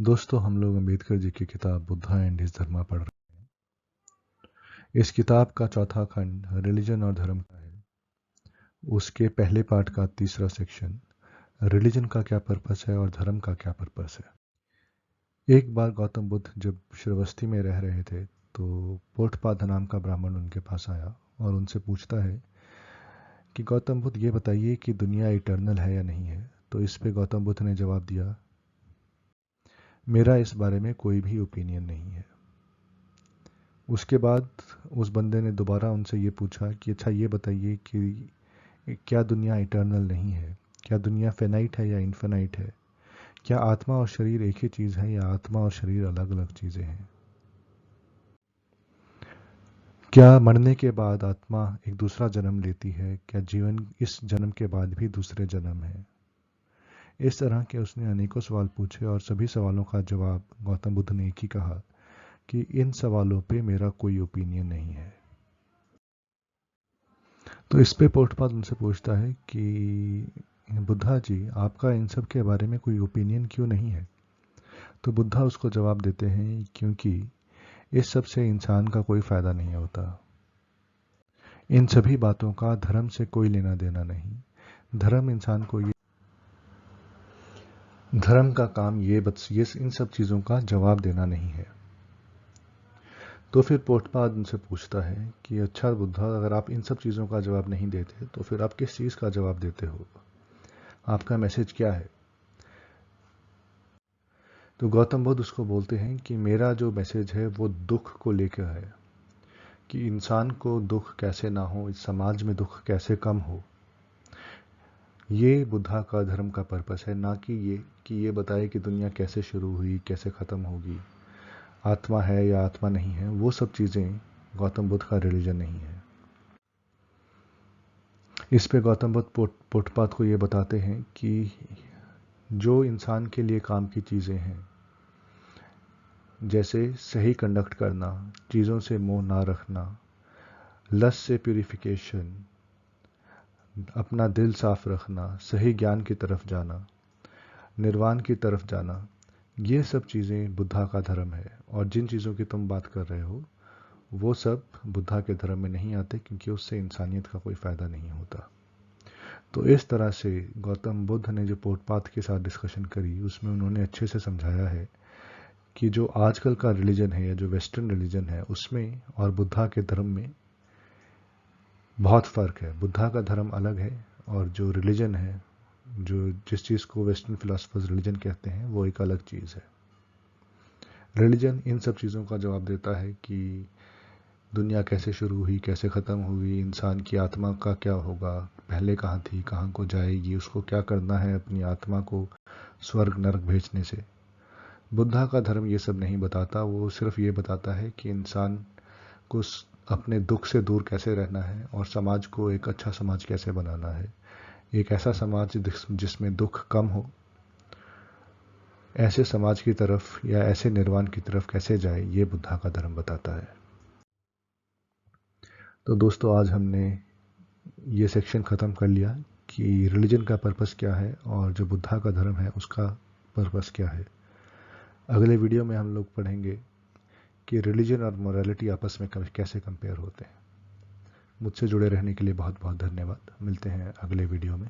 दोस्तों, हम लोग अम्बेडकर जी की किताब बुद्धा एंड हिज धर्मा पढ़ रहे हैं। इस किताब का चौथा खंड रिलीजन और धर्म का है। उसके पहले पार्ट का तीसरा सेक्शन रिलीजन का क्या पर्पस है और धर्म का क्या पर्पस है। एक बार गौतम बुद्ध जब श्रावस्ती में रह रहे थे तो पोठपाद नाम का ब्राह्मण उनके पास आया और उनसे पूछता है कि गौतम बुद्ध, ये बताइए कि दुनिया इटर्नल है या नहीं है। तो इस पे गौतम बुद्ध ने जवाब दिया, मेरा इस बारे में कोई भी ओपिनियन नहीं है। उसके बाद उस बंदे ने दोबारा उनसे ये पूछा कि अच्छा ये बताइए कि क्या दुनिया इटर्नल नहीं है, क्या दुनिया फेनाइट है या इन्फेनाइट है, क्या आत्मा और शरीर एक ही चीज़ है या आत्मा और शरीर अलग अलग चीज़ें हैं, क्या मरने के बाद आत्मा एक दूसरा जन्म लेती है, क्या जीवन इस जन्म के बाद भी दूसरे जन्म है। इस तरह के उसने अनेकों सवाल पूछे और सभी सवालों का जवाब गौतम बुद्ध ने एक ही कहा कि इन सवालों पे मेरा कोई ओपिनियन नहीं है। तो इस पे पोठपाद उनसे पूछता है कि बुद्धा जी, आपका इन सब के बारे में कोई ओपिनियन क्यों नहीं है। तो बुद्धा उसको जवाब देते हैं, क्योंकि इस सब से इंसान का कोई फ़ायदा नहीं होता। इन सभी बातों का धर्म से कोई लेना देना नहीं। धर्म इंसान को धर्म का काम ये इन सब चीज़ों का जवाब देना नहीं है। तो फिर पोठपाद उनसे पूछता है कि अच्छा बुद्धा, अगर आप इन सब चीज़ों का जवाब नहीं देते तो फिर आप किस चीज़ का जवाब देते हो, आपका मैसेज क्या है। तो गौतम बुद्ध उसको बोलते हैं कि मेरा जो मैसेज है वो दुख को लेकर है, कि इंसान को दुख कैसे ना हो, इस समाज में दुख कैसे कम हो। ये बुद्धा का धर्म का पर्पस है, ना कि ये बताए कि दुनिया कैसे शुरू हुई, कैसे ख़त्म होगी, आत्मा है या आत्मा नहीं है। वो सब चीज़ें गौतम बुद्ध का रिलीजन नहीं है। इस पे गौतम बुद्ध पोठपाद को ये बताते हैं कि जो इंसान के लिए काम की चीज़ें हैं, जैसे सही कंडक्ट करना, चीज़ों से मोह ना रखना, लस्ट से प्यूरिफिकेशन, अपना दिल साफ रखना, सही ज्ञान की तरफ जाना, निर्वाण की तरफ जाना, ये सब चीज़ें बुद्धा का धर्म है। और जिन चीज़ों की तुम बात कर रहे हो वो सब बुद्धा के धर्म में नहीं आते, क्योंकि उससे इंसानियत का कोई फ़ायदा नहीं होता। तो इस तरह से गौतम बुद्ध ने जो पोठपाद के साथ डिस्कशन करी, उसमें उन्होंने अच्छे से समझाया है कि जो आजकल का रिलीजन है या जो वेस्टर्न रिलीजन है, उसमें और बुद्धा के धर्म में बहुत फ़र्क है। बुद्धा का धर्म अलग है और जो रिलीजन है, जो जिस चीज़ को वेस्टर्न फिलोसफर्स रिलीजन कहते हैं, वो एक अलग चीज़ है। रिलीजन इन सब चीज़ों का जवाब देता है कि दुनिया कैसे शुरू हुई, कैसे ख़त्म हुई, इंसान की आत्मा का क्या होगा, पहले कहाँ थी, कहाँ को जाएगी, उसको क्या करना है अपनी आत्मा को स्वर्ग नरक भेजने से। बुद्धा का धर्म ये सब नहीं बताता। वो सिर्फ ये बताता है कि इंसान को अपने दुख से दूर कैसे रहना है और समाज को एक अच्छा समाज कैसे बनाना है, एक ऐसा समाज जिसमें दुख कम हो, ऐसे समाज की तरफ या ऐसे निर्वाण की तरफ कैसे जाए, ये बुद्धा का धर्म बताता है। तो दोस्तों, आज हमने ये सेक्शन ख़त्म कर लिया कि रिलीजन का पर्पस क्या है और जो बुद्धा का धर्म है उसका पर्पस क्या है। अगले वीडियो में हम लोग पढ़ेंगे कि रिलीजन और मोरालिटी आपस में कैसे कंपेयर होते हैं। मुझसे जुड़े रहने के लिए बहुत बहुत धन्यवाद। मिलते हैं अगले वीडियो में।